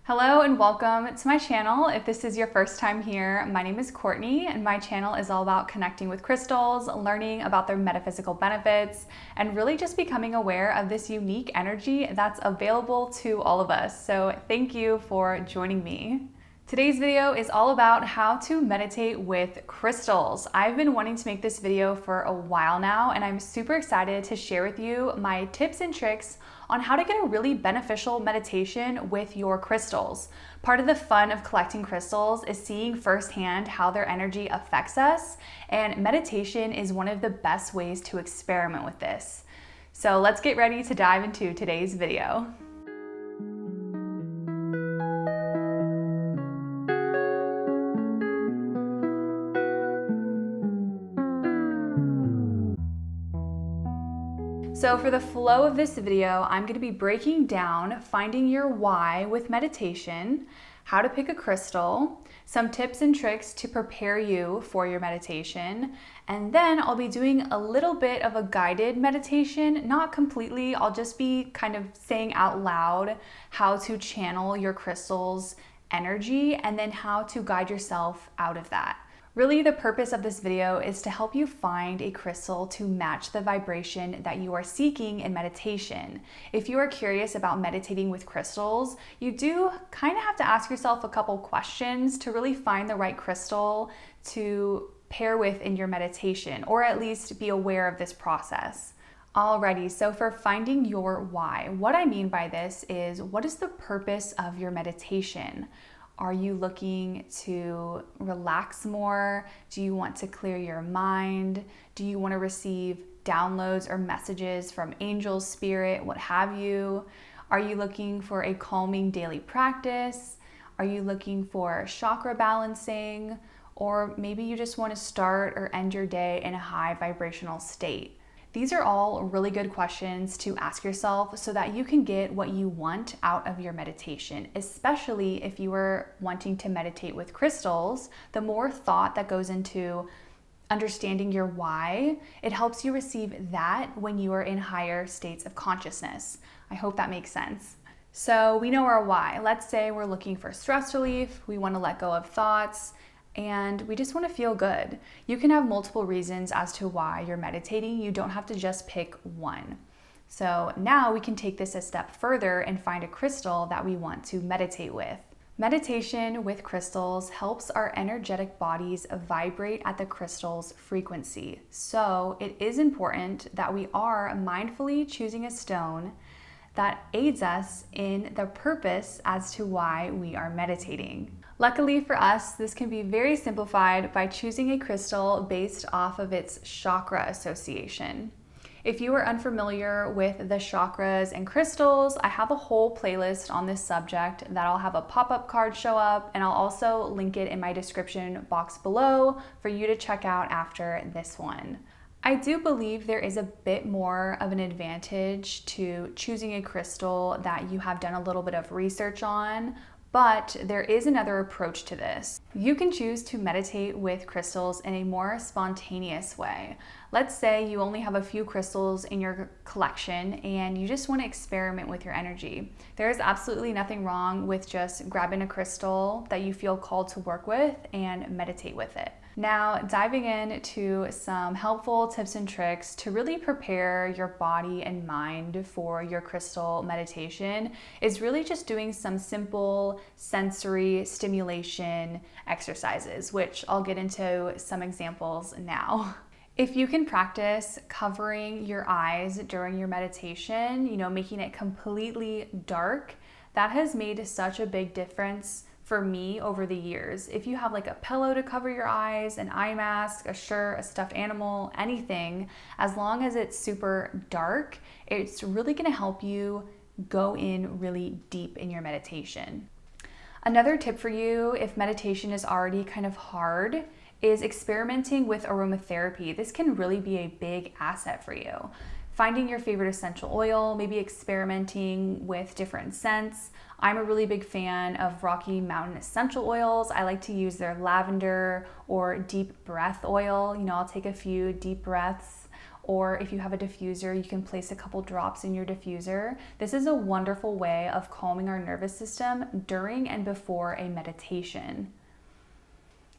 Hello and welcome to my channel. If this is your first time here, my name is Courtney and my channel is all about connecting with crystals, learning about their metaphysical benefits, and really just becoming aware of this unique energy that's available to all of us. So thank you for joining me. Today's video is all about how to meditate with crystals. I've been wanting to make this video for a while now, and I'm super excited to share with you my tips and tricks on how to get a really beneficial meditation with your crystals. Part of the fun of collecting crystals is seeing firsthand how their energy affects us, and meditation is one of the best ways to experiment with this. So let's get ready to dive into today's video. So for the flow of this video, I'm going to be breaking down finding your why with meditation, how to pick a crystal, some tips and tricks to prepare you for your meditation, and then I'll be doing a little bit of a guided meditation, not completely. I'll just be kind of saying out loud how to channel your crystal's energy and then how to guide yourself out of that. Really, the purpose of this video is to help you find a crystal to match the vibration that you are seeking in meditation. If you are curious about meditating with crystals, you do kind of have to ask yourself a couple questions to really find the right crystal to pair with in your meditation, or at least be aware of this process. Alrighty, so for finding your why, what I mean by this is, what is the purpose of your meditation? Are you looking to relax more? Do you want to clear your mind? Do you want to receive downloads or messages from angels, spirit, what have you? Are you looking for a calming daily practice? Are you looking for chakra balancing? Or maybe you just want to start or end your day in a high vibrational state. These are all really good questions to ask yourself so that you can get what you want out of your meditation, especially if you are wanting to meditate with crystals. The more thought that goes into understanding your why, it helps you receive that when you are in higher states of consciousness. I hope that makes sense. So we know our why. Let's say we're looking for stress relief, we want to let go of thoughts, and we just want to feel good. You can have multiple reasons as to why you're meditating. You don't have to just pick one. So now we can take this a step further and find a crystal that we want to meditate with. Meditation with crystals helps our energetic bodies vibrate at the crystal's frequency. So it is important that we are mindfully choosing a stone that aids us in the purpose as to why we are meditating. Luckily for us, this can be very simplified by choosing a crystal based off of its chakra association. If you are unfamiliar with the chakras and crystals, I have a whole playlist on this subject that I'll have a pop-up card show up, and I'll also link it in my description box below for you to check out after this one. I do believe there is a bit more of an advantage to choosing a crystal that you have done a little bit of research on, but there is another approach to this. You can choose to meditate with crystals in a more spontaneous way. Let's say you only have a few crystals in your collection and you just want to experiment with your energy. There is absolutely nothing wrong with just grabbing a crystal that you feel called to work with and meditate with it. Now, diving into some helpful tips and tricks to really prepare your body and mind for your crystal meditation is really just doing some simple sensory stimulation exercises, which I'll get into some examples now. If you can practice covering your eyes during your meditation, making it completely dark, that has made such a big difference for me over the years. If you have like a pillow to cover your eyes, an eye mask, a shirt, a stuffed animal, anything, as long as it's super dark, it's really gonna help you go in really deep in your meditation. Another tip for you, if meditation is already kind of hard, is experimenting with aromatherapy. This can really be a big asset for you. Finding your favorite essential oil, maybe experimenting with different scents. I'm a really big fan of Rocky Mountain essential oils. I like to use their lavender or deep breath oil. I'll take a few deep breaths, or if you have a diffuser, you can place a couple drops in your diffuser. This is a wonderful way of calming our nervous system during and before a meditation.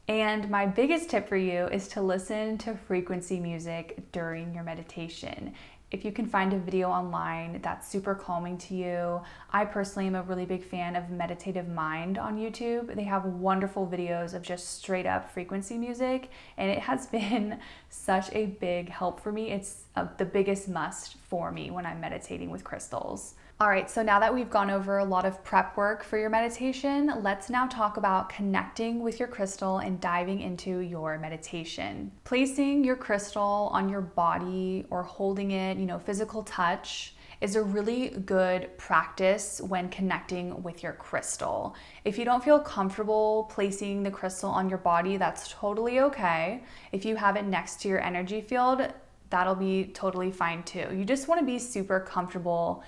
And my biggest tip for you is to listen to frequency music during your meditation. If you can find a video online that's super calming to you. I personally am a really big fan of Meditative Mind on YouTube. They have wonderful videos of just straight up frequency music, and it has been such a big help for me. It's the biggest must for me when I'm meditating with crystals. All right, so now that we've gone over a lot of prep work for your meditation, let's now talk about connecting with your crystal and diving into your meditation. Placing your crystal on your body or holding it, physical touch is a really good practice when connecting with your crystal. If you don't feel comfortable placing the crystal on your body, that's totally okay. If you have it next to your energy field, that'll be totally fine too. You just want to be super comfortable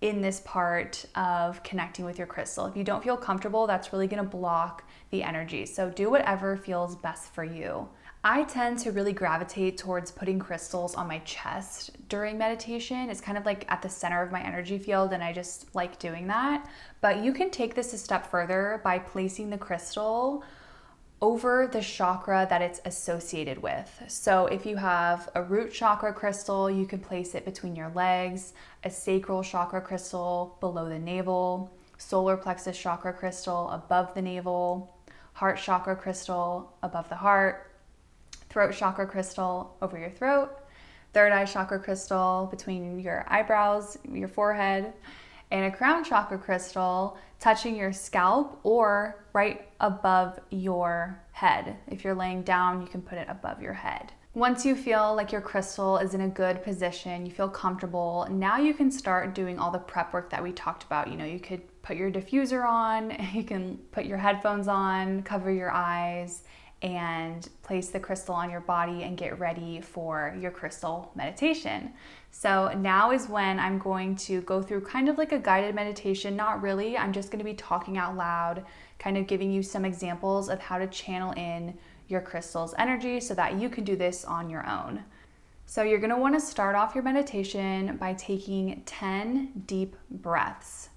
in this part of connecting with your crystal. If you don't feel comfortable, that's really gonna block the energy. So do whatever feels best for you. I tend to really gravitate towards putting crystals on my chest during meditation. It's kind of like at the center of my energy field, and I just like doing that. But you can take this a step further by placing the crystal over the chakra that it's associated with. So if you have a root chakra crystal, you can place it between your legs, a sacral chakra crystal below the navel, solar plexus chakra crystal above the navel, heart chakra crystal above the heart, throat chakra crystal over your throat, third eye chakra crystal between your eyebrows, your forehead, and a crown chakra crystal touching your scalp or right above your head. If you're laying down, you can put it above your head. Once you feel like your crystal is in a good position, you feel comfortable, now you can start doing all the prep work that we talked about. You could put your diffuser on, you can put your headphones on, cover your eyes, and place the crystal on your body and get ready for your crystal meditation. So now is when I'm going to go through kind of like a guided meditation. Not really, I'm just going to be talking out loud, kind of giving you some examples of how to channel in your crystal's energy so that you can do this on your own. So you're going to want to start off your meditation by taking 10 deep breaths.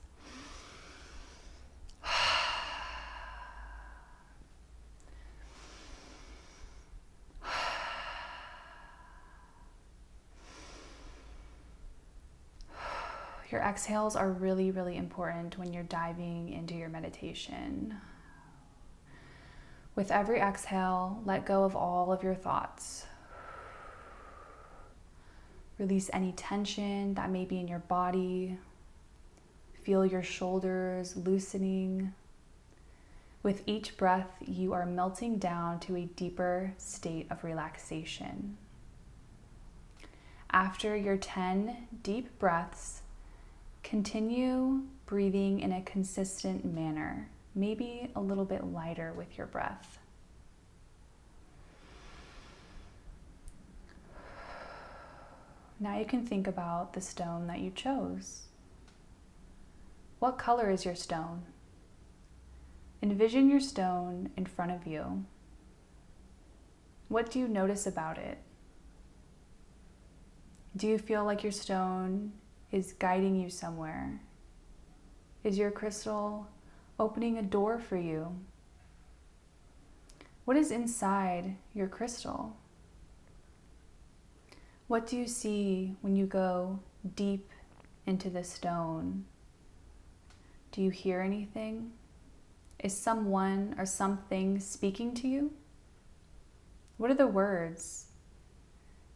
Your exhales are really, really important when you're diving into your meditation. With every exhale, let go of all of your thoughts. Release any tension that may be in your body. Feel your shoulders loosening. With each breath, you are melting down to a deeper state of relaxation. After your 10 deep breaths, continue breathing in a consistent manner, maybe a little bit lighter with your breath. Now you can think about the stone that you chose. What color is your stone? Envision your stone in front of you. What do you notice about it? Do you feel like your stone is guiding you somewhere? Is your crystal opening a door for you? What is inside your crystal? What do you see when you go deep into the stone? Do you hear anything? Is someone or something speaking to you? What are the words?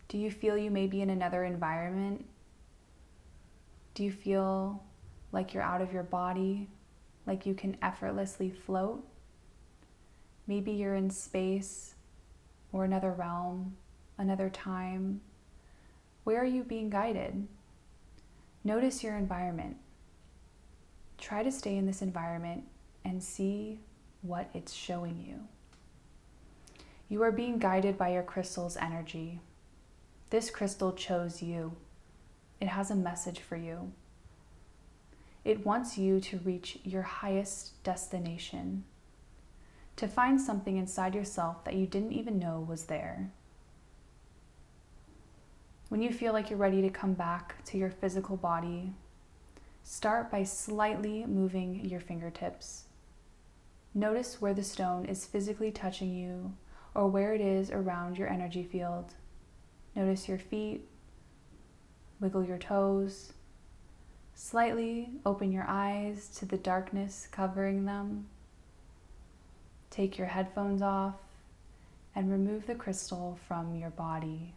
Do you feel you may be in another environment? Do you feel like you're out of your body, like you can effortlessly float? Maybe you're in space or another realm, another time. Where are you being guided? Notice your environment. Try to stay in this environment and see what it's showing you. You are being guided by your crystal's energy. This crystal chose you. It has a message for you. It wants you to reach your highest destination, to find something inside yourself that you didn't even know was there. When you feel like you're ready to come back to your physical body, start by slightly moving your fingertips. Notice where the stone is physically touching you or where it is around your energy field. Notice your feet, wiggle your toes, slightly open your eyes to the darkness covering them. Take your headphones off and remove the crystal from your body.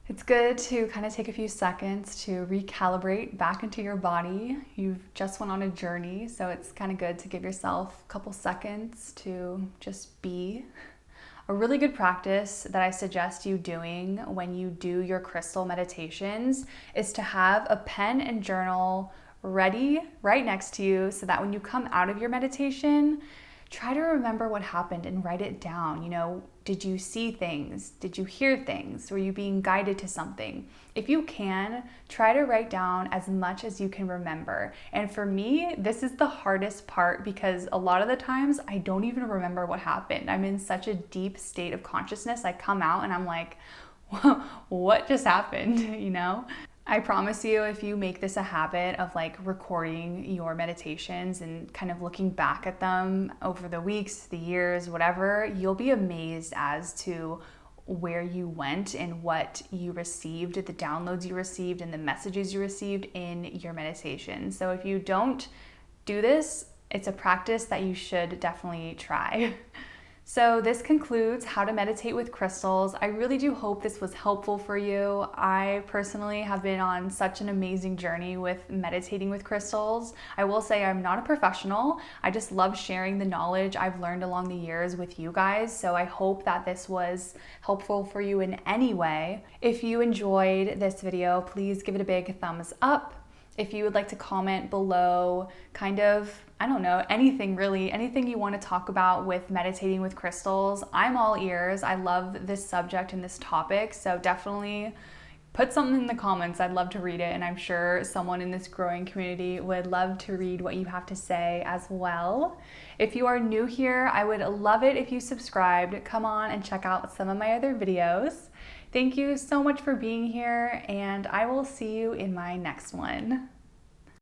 It's good to kind of take a few seconds to recalibrate back into your body. You've just went on a journey, so it's kind of good to give yourself a couple seconds to just be. A really good practice that I suggest you doing when you do your crystal meditations is to have a pen and journal ready right next to you so that when you come out of your meditation, try to remember what happened and write it down. Did you see things? Did you hear things? Were you being guided to something? If you can, try to write down as much as you can remember. And for me, this is the hardest part because a lot of the times I don't even remember what happened. I'm in such a deep state of consciousness. I come out and I'm like, what just happened? I promise you, if you make this a habit of recording your meditations and kind of looking back at them over the weeks, the years, whatever, you'll be amazed as to where you went and what you received, the downloads you received and the messages you received in your meditation. So if you don't do this, it's a practice that you should definitely try. So this concludes how to meditate with crystals. I really do hope this was helpful for you. I personally have been on such an amazing journey with meditating with crystals. I will say I'm not a professional. I just love sharing the knowledge I've learned along the years with you guys. So I hope that this was helpful for you in any way. If you enjoyed this video, please give it a big thumbs up. If you would like to comment below, anything really, anything you want to talk about with meditating with crystals, I'm all ears. I love this subject and this topic, so definitely put something in the comments. I'd love to read it, and I'm sure someone in this growing community would love to read what you have to say as well. If you are new here, I would love it if you subscribed. Come on and check out some of my other videos. Thank you so much for being here, and I will see you in my next one.